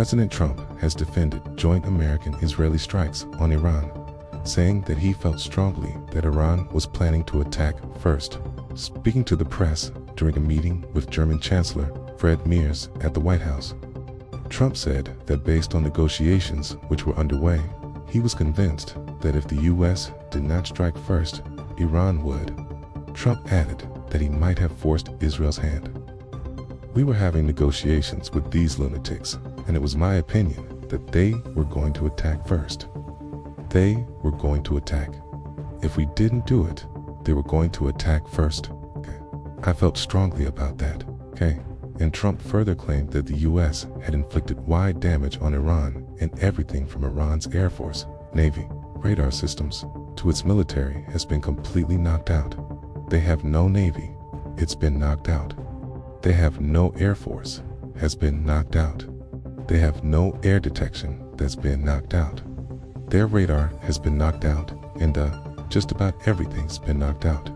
President Trump has defended joint American-Israeli strikes on Iran, saying that he felt strongly that Iran was planning to attack first. Speaking to the press during a meeting with German Chancellor Friedrich Merz at the White House, Trump said that based on negotiations which were underway, he was convinced that if the U.S. did not strike first, Iran would. Trump added that he might have forced Israel's hand. "We were having negotiations with these lunatics, and it was my opinion that they were going to attack first. They were going to attack. If we didn't do it, they were going to attack first. Okay. I felt strongly about that." Okay. And Trump further claimed that the U.S. had inflicted wide damage on Iran and everything from Iran's Air Force, Navy, radar systems, to its military has been completely knocked out. They have no Navy. It's been knocked out. They have no Air Force. Has been knocked out. They have no air detection. That's been knocked out. Their radar has been knocked out, and just about everything's been knocked out.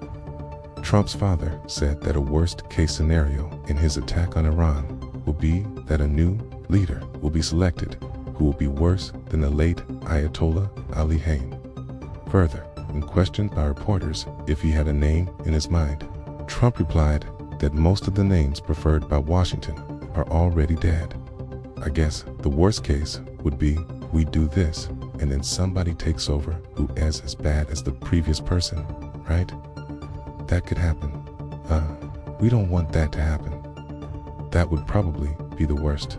Trump's father said that a worst-case scenario in his attack on Iran will be that a new leader will be selected who will be worse than the late Ayatollah Ali Khamenei. Further, when questioned by reporters if he had a name in his mind, Trump replied that most of the names preferred by Washington are already dead. I guess the worst case would be we do this and then somebody takes over who is as bad as the previous person, right? That could happen. We don't want that to happen. That would probably be the worst.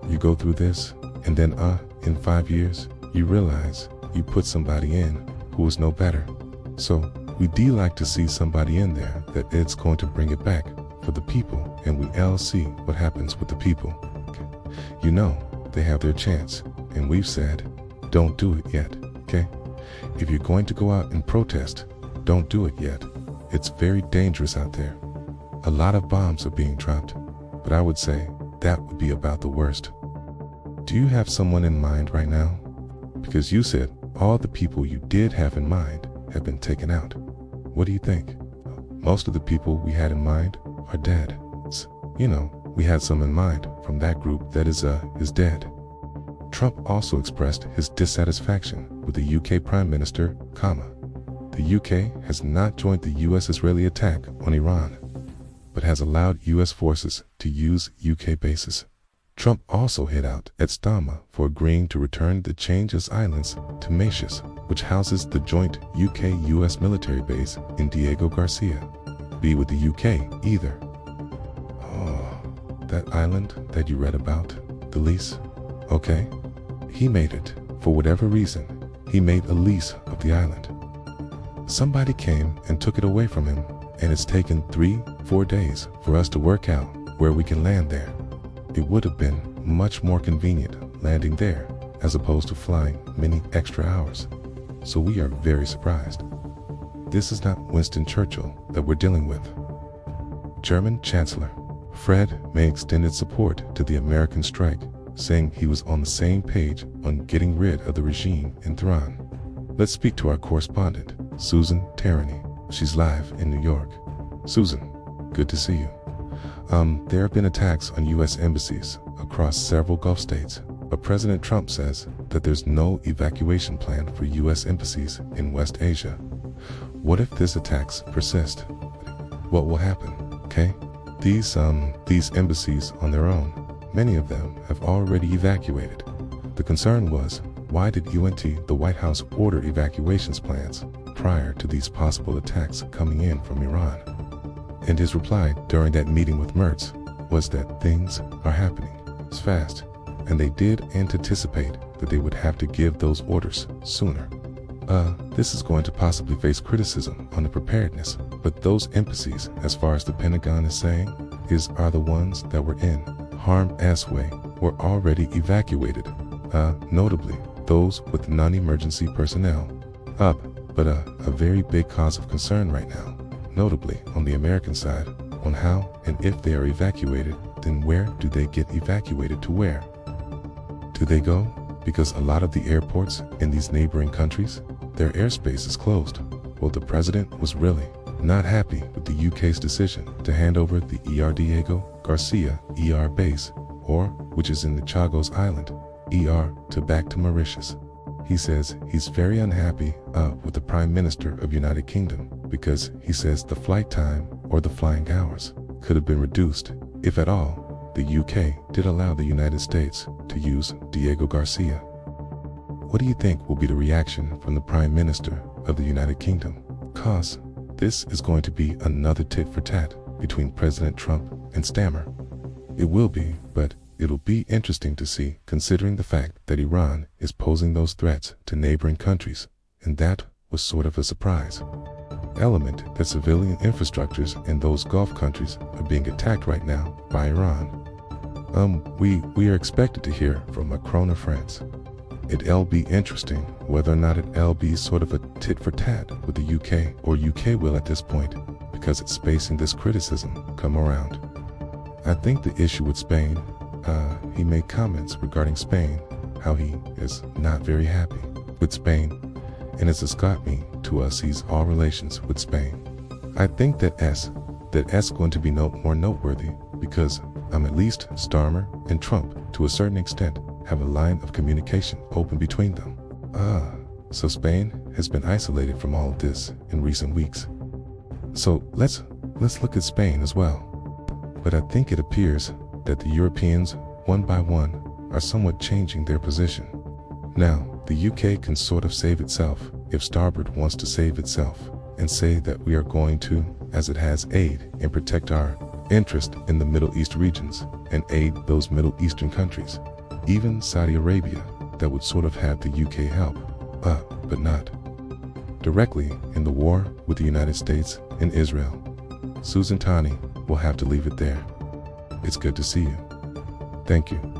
You go through this, and then in 5 years, you realize you put somebody in who is no better. So we do like to see somebody in there that it's going to bring it back for the people, and we all see what happens with the people. Okay. You know, they have their chance, and we've said, don't do it yet, okay? If you're going to go out and protest, don't do it yet. It's very dangerous out there. A lot of bombs are being dropped, but I would say that would be about the worst. Do you have someone in mind right now? Because you said all the people you did have in mind have been taken out. What do you think? Most of the people we had in mind are dead. You know, we had some in mind from that group that is dead. Trump also expressed his dissatisfaction with the UK Prime Minister, The UK has not joined the US-Israeli attack on Iran, but has allowed US forces to use UK bases. Trump also hit out at Stama for agreeing to return the Chagos Islands to Mauritius, which houses the joint UK-US military base in Diego Garcia. Be with the UK either. Oh, that island that you read about, the lease? Okay. He made it. For whatever reason, he made a lease of the island. Somebody came and took it away from him, and it's taken 3-4 days for us to work out where we can land there. It would have been much more convenient landing there as opposed to flying many extra hours. So we are very surprised. This is not Winston Churchill that we're dealing with. German Chancellor Fred may extended support to the American strike, saying he was on the same page on getting rid of the regime in Tehran. Let's speak to our correspondent, Susan Tarani. She's live in New York. Susan, good to see you. There have been attacks on U.S. embassies across several Gulf states, but President Trump says that there's no evacuation plan for U.S. embassies in West Asia. What if these attacks persist? What will happen? Okay, these embassies on their own, many of them have already evacuated. The concern was, why did the White House order evacuations plans prior to these possible attacks coming in from Iran? And his reply during that meeting with Merz was that things are happening fast, and they did anticipate that they would have to give those orders sooner. This is going to possibly face criticism on the preparedness, but those embassies, as far as the Pentagon is saying, are the ones that were in harm's way were already evacuated, notably those with non-emergency personnel. But a very big cause of concern right now, notably on the American side, on how and if they are evacuated, then where do they get evacuated to where? Do they go? Because a lot of the airports in these neighboring countries, their airspace is closed. Well, the president was really not happy with the UK's decision to hand over the Diego Garcia base or which is in the Chagos Island, to back to Mauritius. He says he's very unhappy with the Prime Minister of United Kingdom because he says the flight time or the flying hours could have been reduced, if at all. The UK did allow the United States to use Diego Garcia. What do you think will be the reaction from the Prime Minister of the United Kingdom? 'Cause this is going to be another tit for tat between President Trump and Stammer. It will be, but it'll be interesting to see, considering the fact that Iran is posing those threats to neighboring countries, and that was sort of a surprise element that civilian infrastructures in those Gulf countries are being attacked right now by Iran. We are expected to hear from Macron of France. It'll be interesting whether or not it'll be sort of a tit for tat with the UK, or UK will at this point, because it's facing this criticism come around. I think the issue with Spain, he made comments regarding Spain, how he is not very happy with Spain, and as it's got me to seize all relations with Spain. I think that S going to be more noteworthy because at least Starmer and Trump, to a certain extent, have a line of communication open between them. So Spain has been isolated from all of this in recent weeks. So let's look at Spain as well. But I think it appears that the Europeans, one by one, are somewhat changing their position. Now, the UK can sort of save itself if Starboard wants to save itself and say that we are going to, as it has, aid and protect our interest in the Middle East regions and aid those Middle Eastern countries. Even Saudi Arabia, that would sort of have the UK help, but not directly in the war with the United States and Israel. Susan Tani will have to leave it there. It's good to see you. Thank you.